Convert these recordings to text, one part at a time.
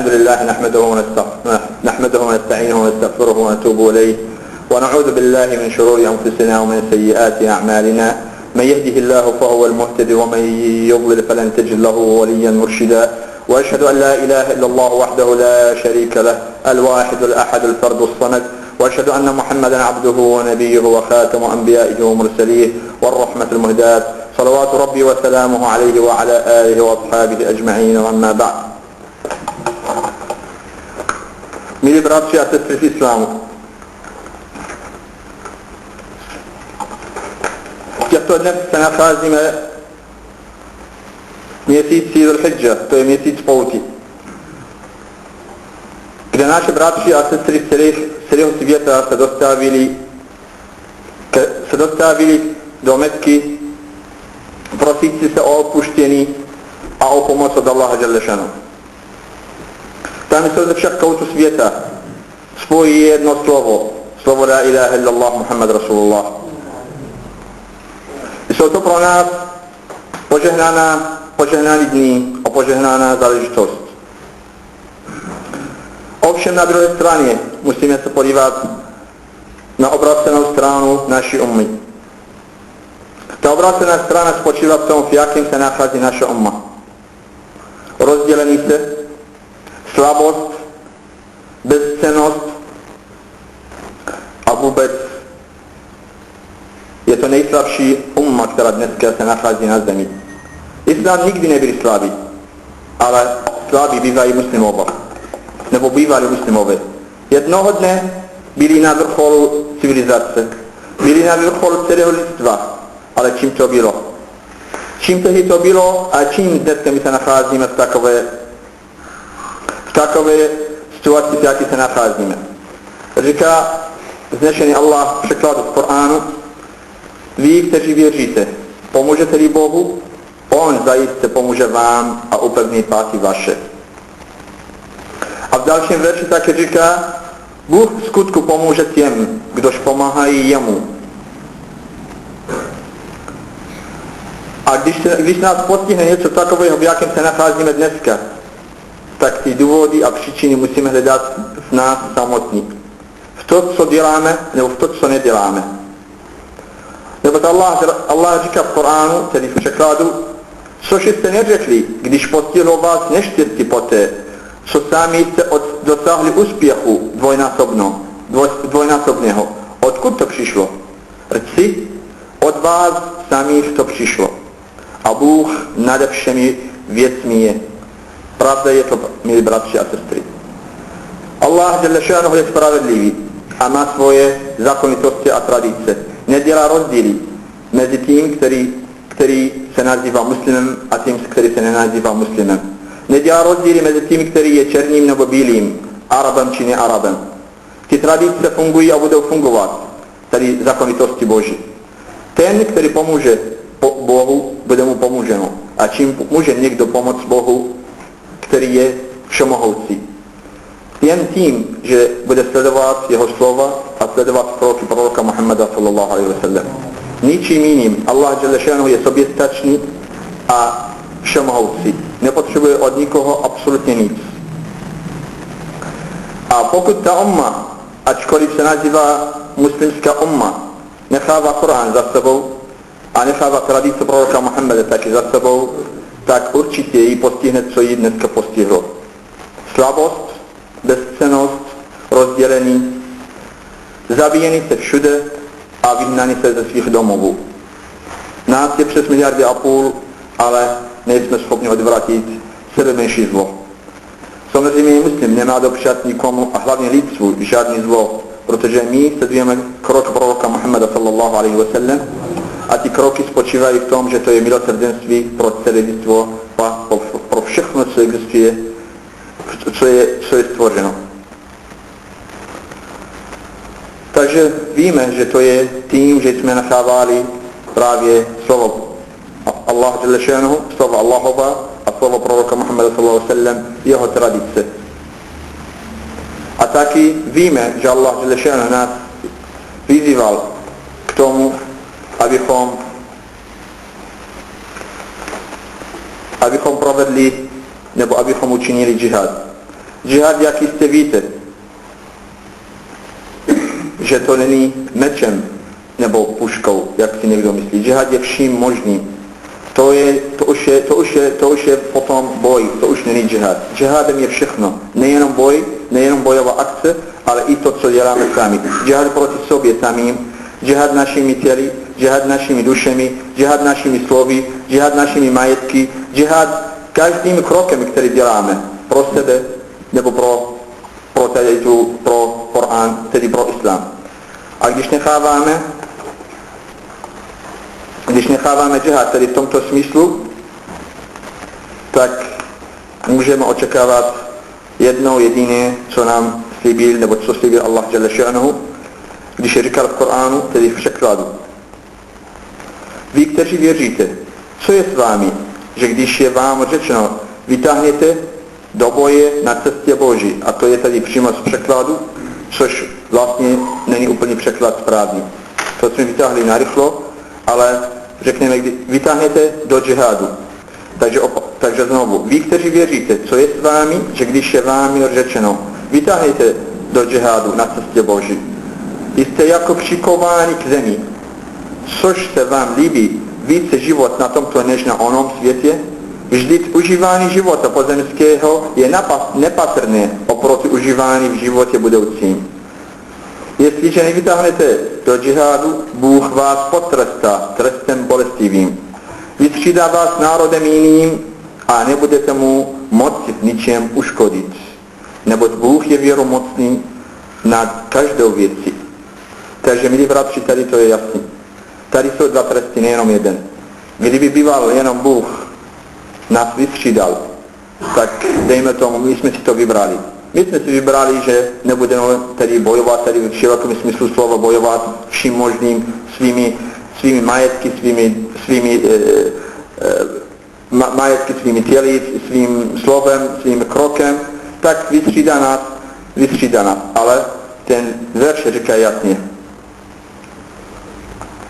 لله نحمده ونستعينه ونستغفره ونتوب إليه ونعوذ بالله من شرور أنفسنا ومن سيئات أعمالنا. من يهده الله فهو المهتدي ومن يضلل فلن تجد له وليا مرشدا. وأشهد أن لا إله إلا الله وحده لا شريك له الواحد الأحد الفرد الصمد. وأشهد أن محمدا عبده ونبيه وخاتم أنبيائه ومرسليه والرحمة المهداة، صلوات ربي وسلامه عليه وعلى آله وأصحابه أجمعين. وأما بعد. Milí bratři a sestry v islámu, v těchto dnech se nacházíme v měsíci Dhul-Hidžah, to je měsíc pouti, kde naše bratři a sestry z celého světa se dostavili do Mekky prosíci se o odpuštění a o pomoc od Allaha Jalla Šanu. Tam se ze všech koutů světa spojí jedno slovo La ilaha illallah Muhammad Rasulullah. Jsou to pro nás požehnaný dní a požehnaná záležitost. Ovšem na druhé straně musíme se podívat na obrácenou stranu naší ummy. Ta obrácená strana spočívá v tom, v jakém se nachází naše umma. Rozdělení se, slabost, bezcennost a vůbec je to nejslabší umma, která dneska se nachází na zemi. Islám nikdy nebyl slabý, ale slabí bývají muslimové, nebo bývali muslimové. Jednoho dne byli na vrcholu civilizace, byli na vrcholu celého lidstva, ale čím to bylo? Čím tehdy to bylo a čím dneska my se nacházíme v takové situaci, v jaké se nacházíme. Říká vznešený Allah v překladu v Koránu: vy, kteří věříte, pomůžete-li Bohu, On zajistě pomůže vám a upevní páky vaše. A v dalším verši také říká: Bůh v skutku pomůže těm, kdož pomáhají jemu. A když nás postihne něco takového, v jakém se nacházíme dneska, tak ty důvody a příčiny musíme hledat v nás samotní. V to, co děláme, nebo v to, co neděláme. Nebo Allah říká v Koránu, tedy v překladu: což jste neřekli, když postihlo vás neštěstí poté, co sami jste dosáhli úspěchu dvojnásobného. Odkud to přišlo? Rci, od vás samých to přišlo. A Bůh nade všemi věcmi je. Pravda je to, milí bratři a sestry. Allah Jalla Šanuhu je spravedlivý a má svoje zákonitosti a tradice. Nedělá rozdíly mezi tím, který se nazývá muslimem, a tím, který se nenazývá muslimem. Nedělá rozdíly mezi tím, který je černým nebo bílým, Arabem či nearabem. Ty tradice fungují a budou fungovat, tedy zákonitosti Boží. Ten, který pomůže Bohu, bude mu pomůženo. A čím může někdo pomoct Bohu, který je všemohoucí? Jen tím, že bude sledovat jeho slova a sledovat kroky proroka Muhammada sallallahu alaihi wasallam. Ničím jiným. Allah Jalla Šanuhu je soběstačný a všemohoucí. Nepotřebuje od nikoho absolutně nic. A pokud ta umma, ačkoliv se nazývá muslimská umma, nechává Korán za sebou a nechává tradice proroka Muhammada taky za sebou, tak určitě jí postihne, co jí dneska postihlo. Slabost, bezcennost, rozdělení, zabíjení se všude a vyhnání se ze svých domovů. Nás je přes 1,5 miliardy, ale nejsme schopni odvratit sebe menší zlo. Samozřejmě muslim nemá dopřát nikomu a hlavně lidstvu žádný zlo, protože my sledujeme krok proroka Muhammada sallallahu alaihi wasallam a ty kroky spočívají v tom, že to je milosrdenství pro celé lidstvo a pro všechno, co existuje, co je stvořeno. Takže víme, že to je tím, že jsme nachávali právě slovo Allah Jalla Šanuhu, slovo Allahova a slovo proroka Muhammada sallallahu alaihi wasallam, jeho tradice. A taky víme, že Allah Jalla Šanuhu nás vyzýval k tomu, abychom provedli nebo abychom učinili džihad. Džihad, jak jistě víte, že to není mečem nebo puškou, jak si někdo myslí. Džihad je vším možným. To už je potom boj, to už není džihad. Džihadem je všechno. Nejenom boj, nejenom bojová akce, ale i to, co děláme sami. Džihad proti sobě samým, džihad našimi těly, džihad našimi dušemi, džihad našimi slovy, džihad našimi majetky, džihad každým krokem, který děláme pro sebe nebo pro Korán, tedy pro Islám. A když necháváme džihad tedy v tomto smyslu, tak můžeme očekávat jedno jediné, co nám slíbil, nebo co slíbil Allah Jalla ša'nuhu, když je říkal v Koránu, tedy v překladu. Vy, kteří věříte, co je s vámi, že když je vám řečeno, vytáhněte do boje na cestě Boží, a to je tady přímo z překladu, což vlastně není úplně překlad správný. To jsme vytáhli narychlo, ale řekneme, vytáhněte do džihádu. Takže znovu, vy, kteří věříte, co je s vámi, že když je vám řečeno, vytáhněte do džihádu na cestě Boží. Jste jako přikováni k zemi, což se vám líbí více život na tomto než na onom světě. Vždyť užívání života pozemského je nepatrné oproti užívání v životě budoucím. Jestliže nevytáhnete do džihádu, Bůh vás potrestá trestem bolestivým. Vystřídá vás národem jiným a nebudete mu moci v ničem uškodit. Neboť Bůh je věromocný nad každou věcí. Takže, milí bratři, tady to je jasný. Tady jsou dva tresty, nejenom jeden. Kdyby býval jenom Bůh nás vystřídal, tak dejme tomu, my jsme si to vybrali. My jsme si vybrali, že nebudeme tady bojovat, tady v širokém smyslu slova bojovat vším možným svými majetky, majetky, svými těly, svým slovem, svým krokem, tak vystřídá nás. Ale ten verš říká jasně.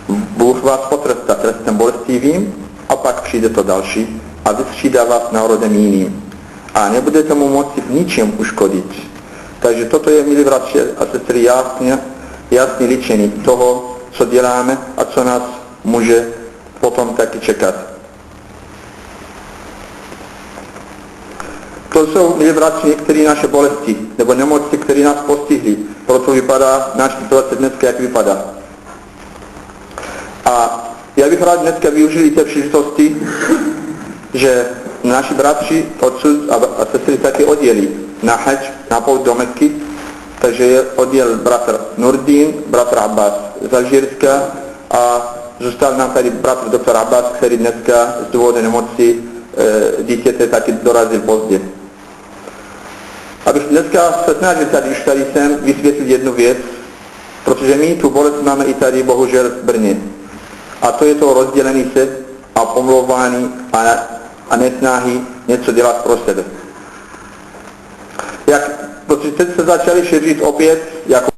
Bůh vás potrestá trestem bolestivým a pak přijde to další a vystřídá vás národem jiným. A nebudete mu moci v ničem uškodit. Takže toto je, milí bratři a sestry, jasný líčení toho, co děláme a co nás může potom taky čekat. To jsou, milí bratři, některé naše bolesti nebo nemoci, které nás postihly. Proto vypadá náš situace dneska, jak vypadá. A já bych rád dneska využil té příležitosti, že naši bratři odsud a sestry taky odjeli na hadž, na pout do Meky, takže odjel bratr Nurdin, bratr Abbas z Alžírska a zůstal nám tady bratr doktor Abbas, který dneska z důvodu nemoci dítěte taky dorazil pozdě. Abych dneska se snažil tady, už tady jsem, vysvětlit jednu věc, protože my tu bolest máme i tady bohužel v Brně. A to je to rozdělení se a pomlouvání a nesnáhy něco dělat pro sebe. Protože teď se začali šířit opět, jako